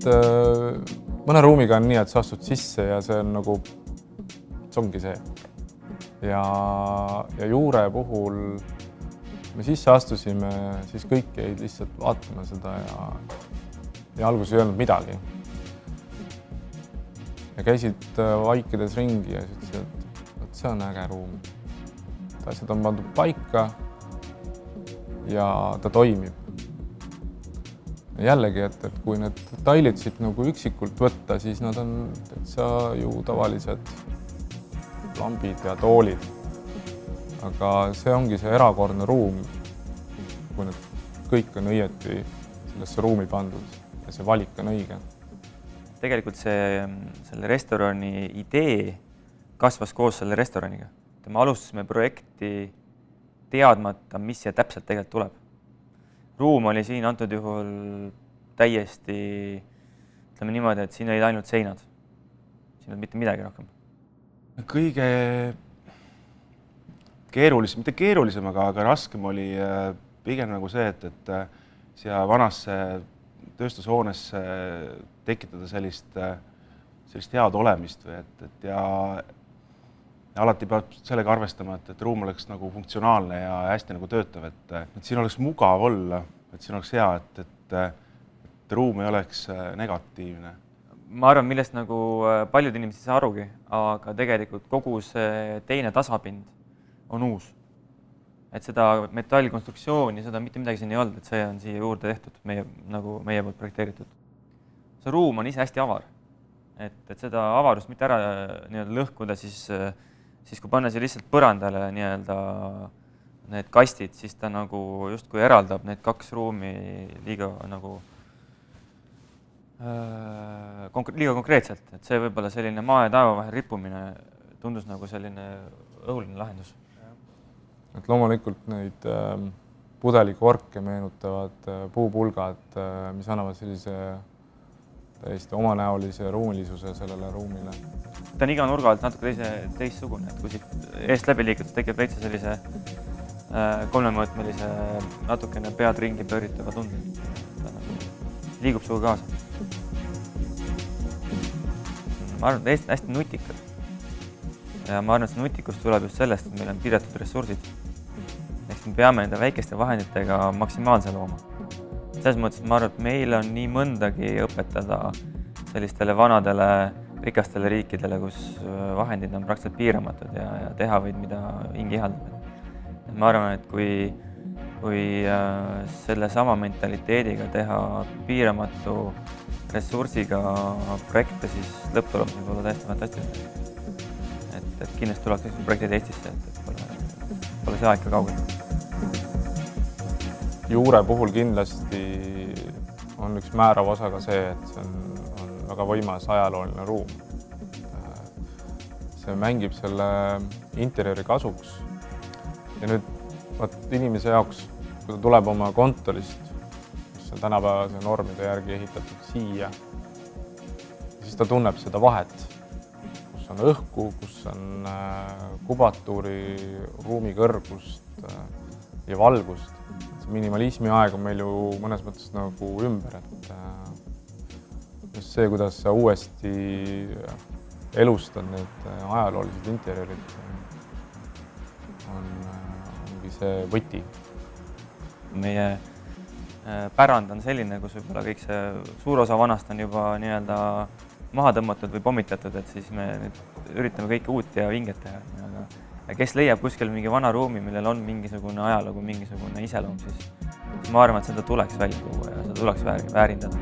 mõne ruumiga on nii, et sa astud sisse ja see on nagu, see ongi see. Ja Juure puhul me sisse astusime, siis kõik jäid lihtsalt vaatama seda ja alguses ei öelnud midagi. Ja käisid vaikides ringi ja ütlesid, et see on äge ruum. Asjad on pandud paika ja ta toimib. Jällegi, et kui need detailid siit nagu üksikult võtta, siis nad on täitsa ju tavalised lambid ja toolid. Aga see ongi see erakordne ruum, kui need kõik on õieti sellesse ruumi pandud ja see valik on õige. Tegelikult selle restorani idee kasvas koos selle restoraniga. Me alustasime projekti teadmata, mis siia täpselt tegelikult tuleb. Ruum oli siin antud juhul täiesti, ütleme niimoodi, et siin olid ainult seinad. Siin oli mitte midagi rohkem. Kõige keerulisem, mitte keerulisem, aga raskem oli pigem nagu see, et siia vanasse tööstushoonesse tekitada sellist head olemist või ja alati peab sellega arvestama, et ruum oleks nagu funktsionaalne ja hästi nagu töötav, et siin oleks mugav olla, et siin oleks hea, et ruum ei oleks negatiivne. Ma arvan, millest nagu paljud inimesed ei saa arugi, aga tegelikult kogu see teine tasapind on uus. Et seda metallkonstruktsiooni, seda mitte midagi siin ei olnud, et see on siia juurde tehtud, meie poolt projekteeritud. See ruum on ise hästi avar, et seda avarust mitte ära lõhkuda, siis kui panna siia lihtsalt põrandale need kastid, siis ta nagu justkui eraldab need kaks ruumi liiga konkreetselt. Et see võib-olla selline maa ja taeva vahel rippumine tundus nagu selline õhuline lahendus. Et loomulikult neid pudelikorke meenutavad puupulgad, mis annavad sellise täiesti omanäolise ruumilisuse sellele ruumile. Ta on iga nurga alt natuke teistsugune, et kui siit eest läbi liikuda, tekib veitsa sellise kolmemõõtmelise natukene pead ringi pööritava tunde. Ta liigub suga kaasa. Ma arvan, et hästi nutikad. Ja ma arvan, et see nutikus tuleb just sellest, et meil on piiratud ressursid. Eks me peame enda väikeste vahenditega maksimaalse looma. Selles mõttes, ma arvan, et meil on nii mõndagi õpetada sellistele vanadele rikastele riikidele, kus vahendid on praktiliselt piiramatud ja teha võid, mida hing ihaldab. Ma arvan, et kui selle sama mentaliteediga teha piiramatu ressursiga projekte, siis lõpptulemus võib olla täiesti fantastiline. Et kindlasti tuleks projektid Eestisse, et pole see aeg ka kaugel. Juure puhul kindlasti on üks määrav osa ka see, et see on väga võimas ajalooline ruum. See mängib selle interjööri kasuks. Ja nüüd inimese jaoks, kui ta tuleb oma kontorist, mis on tänapäevase normide järgi ehitatud siia, siis ta tunneb seda vahet, kus on õhku, kus on kubatuuri, ruumi kõrgust ja valgust. Minimalismi aeg on meil ju mõnes mõttes nagu ümber, et just see, kuidas sa uuesti elustad need ajaloolised interjöörid, ongi see võti. Meie pärand on selline, kus võib-olla kõik see suur osa vanast on juba maha tõmmatud või pommitatud, et siis me nüüd üritame kõike uut ja vinget teha. Ja kes leiab kuskil mingi vana ruumi, millel on mingisugune ajalugu, mingisugune iseloom, siis ma arvan, et seda tuleks välja tuua ja seda tuleks väärindada.